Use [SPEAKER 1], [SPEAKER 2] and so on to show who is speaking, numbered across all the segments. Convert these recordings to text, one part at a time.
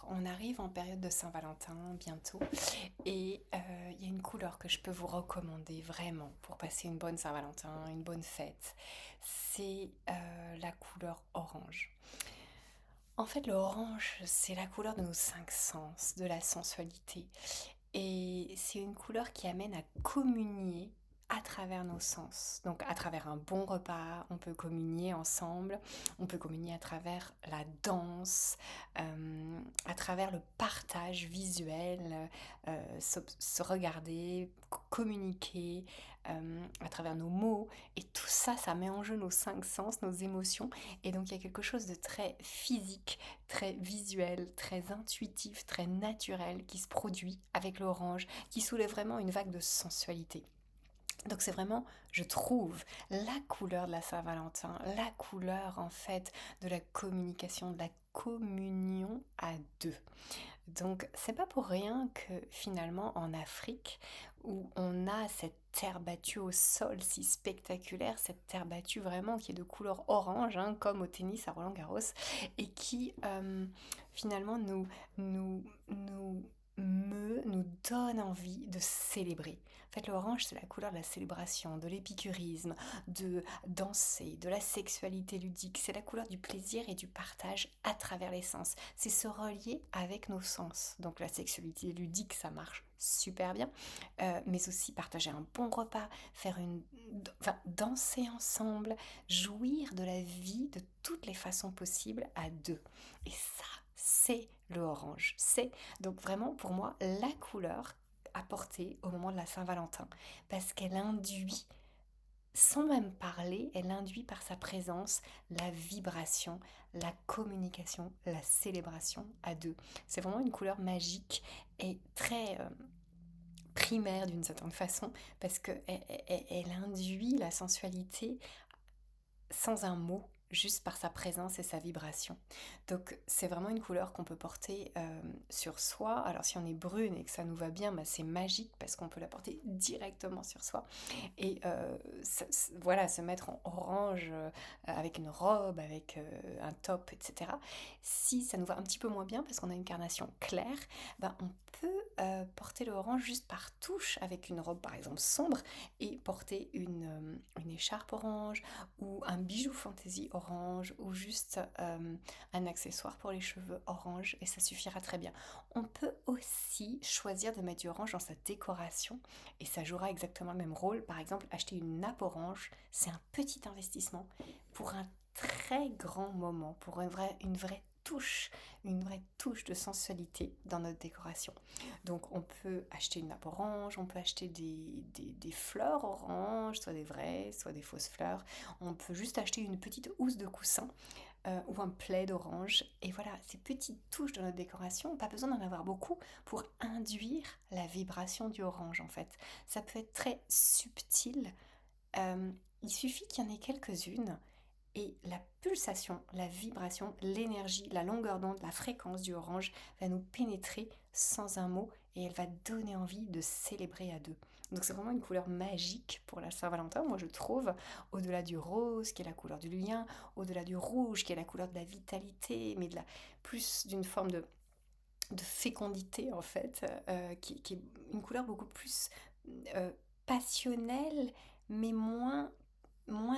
[SPEAKER 1] on arrive en période de Saint-Valentin bientôt et il y a une couleur que je peux vous recommander vraiment pour passer une bonne Saint-Valentin, une bonne fête. C'est la couleur orange. En fait, le orange, c'est la couleur de nos cinq sens, de la sensualité. Et c'est une couleur qui amène à communier à travers nos sens. Donc à travers un bon repas, on peut communier ensemble, on peut communier à travers la danse, à travers le partage visuel, se regarder, communiquer, à travers nos mots. Et tout ça, ça met en jeu nos cinq sens, nos émotions. Et donc il y a quelque chose de très physique, très visuel, très intuitif, très naturel qui se produit avec l'orange, qui soulève vraiment une vague de sensualité. Donc c'est vraiment, je trouve, la couleur de la Saint-Valentin, la couleur en fait de la communication, de la communion à deux. Donc c'est pas pour rien que finalement en Afrique, où on a cette terre battue au sol si spectaculaire, cette terre battue vraiment qui est de couleur orange, hein, comme au tennis à Roland-Garros, et qui finalement nous donne envie de célébrer. En fait, l'orange, c'est la couleur de la célébration, de l'épicurisme, de danser, de la sexualité ludique. C'est la couleur du plaisir et du partage à travers les sens. C'est se relier avec nos sens. Donc la sexualité ludique, ça marche super bien. Mais aussi partager un bon repas, enfin, danser ensemble, jouir de la vie de toutes les façons possibles à deux. Et ça, c'est le orange. C'est donc vraiment pour moi la couleur à porter au moment de la Saint-Valentin. Parce qu'elle induit, sans même parler, elle induit par sa présence la vibration, la communication, la célébration à deux. C'est vraiment une couleur magique et très primaire d'une certaine façon, parce qu'elle induit la sensualité sans un mot, juste par sa présence et sa vibration. Donc c'est vraiment une couleur qu'on peut porter sur soi. Alors si on est brune et que ça nous va bien, bah, c'est magique parce qu'on peut la porter directement sur soi. Et voilà, se mettre en orange avec une robe, avec un top, etc. Si ça nous va un petit peu moins bien parce qu'on a une carnation claire, bah, on peut porter le orange juste par touche avec une robe par exemple sombre et porter une écharpe orange ou un bijou fantaisie orange ou juste un accessoire pour les cheveux orange et ça suffira très bien. On peut aussi choisir de mettre du orange dans sa décoration et ça jouera exactement le même rôle. Par exemple, acheter une nappe orange, c'est un petit investissement pour un très grand moment, pour une vraie touche de sensualité dans notre décoration. Donc on peut acheter une nappe orange, on peut acheter des fleurs oranges, soit des vraies, soit des fausses fleurs. On peut juste acheter une petite housse de coussin ou un plaid orange. Et voilà, ces petites touches de notre décoration, pas besoin d'en avoir beaucoup pour induire la vibration du orange en fait. Ça peut être très subtil. Il suffit qu'il y en ait quelques-unes et la pulsation, la vibration, l'énergie, la longueur d'onde, la fréquence du orange va nous pénétrer sans un mot et elle va donner envie de célébrer à deux. Donc c'est vraiment une couleur magique pour la Saint-Valentin, moi je trouve, au-delà du rose qui est la couleur du lien, au-delà du rouge qui est la couleur de la vitalité, mais plus d'une forme de fécondité en fait, qui est une couleur beaucoup plus euh, passionnelle, mais moins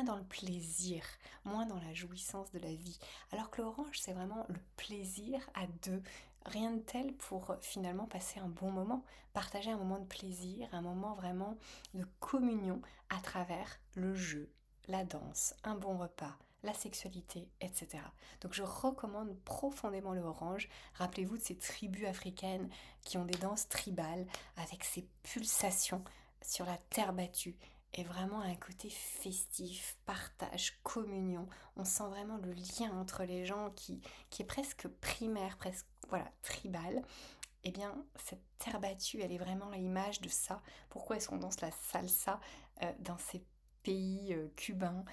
[SPEAKER 1] dans le plaisir, moins dans la jouissance de la vie. Alors que l'orange, c'est vraiment le plaisir à deux. Rien de tel pour finalement passer un bon moment, partager un moment de plaisir, un moment vraiment de communion à travers le jeu, la danse, un bon repas, la sexualité, etc. Donc je recommande profondément le orange. Rappelez-vous de ces tribus africaines qui ont des danses tribales avec ces pulsations sur la terre battue et vraiment un côté festif, partage, communion. On sent vraiment le lien entre les gens qui est presque primaire, presque voilà, tribal. Eh bien, cette terre battue, elle est vraiment l'image de ça. Pourquoi est-ce qu'on danse la salsa dans ces pays cubains?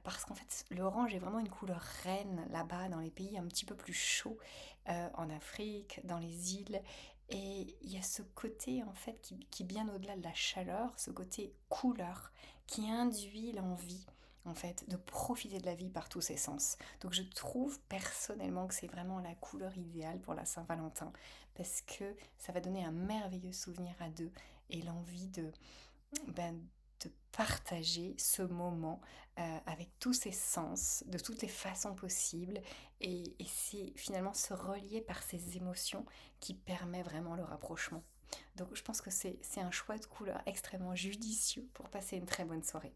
[SPEAKER 1] Parce qu'en fait, l'orange est vraiment une couleur reine là-bas, dans les pays un petit peu plus chauds, en Afrique, dans les îles. Et il y a ce côté, en fait, qui est bien au-delà de la chaleur, ce côté couleur, qui induit l'envie en fait, de profiter de la vie par tous ses sens. Donc je trouve personnellement que c'est vraiment la couleur idéale pour la Saint-Valentin, parce que ça va donner un merveilleux souvenir à deux et l'envie ben, de partager ce moment avec tous ses sens, de toutes les façons possibles. Et c'est finalement se relier par ces émotions qui permet vraiment le rapprochement. Donc je pense que c'est un choix de couleur extrêmement judicieux pour passer une très bonne soirée.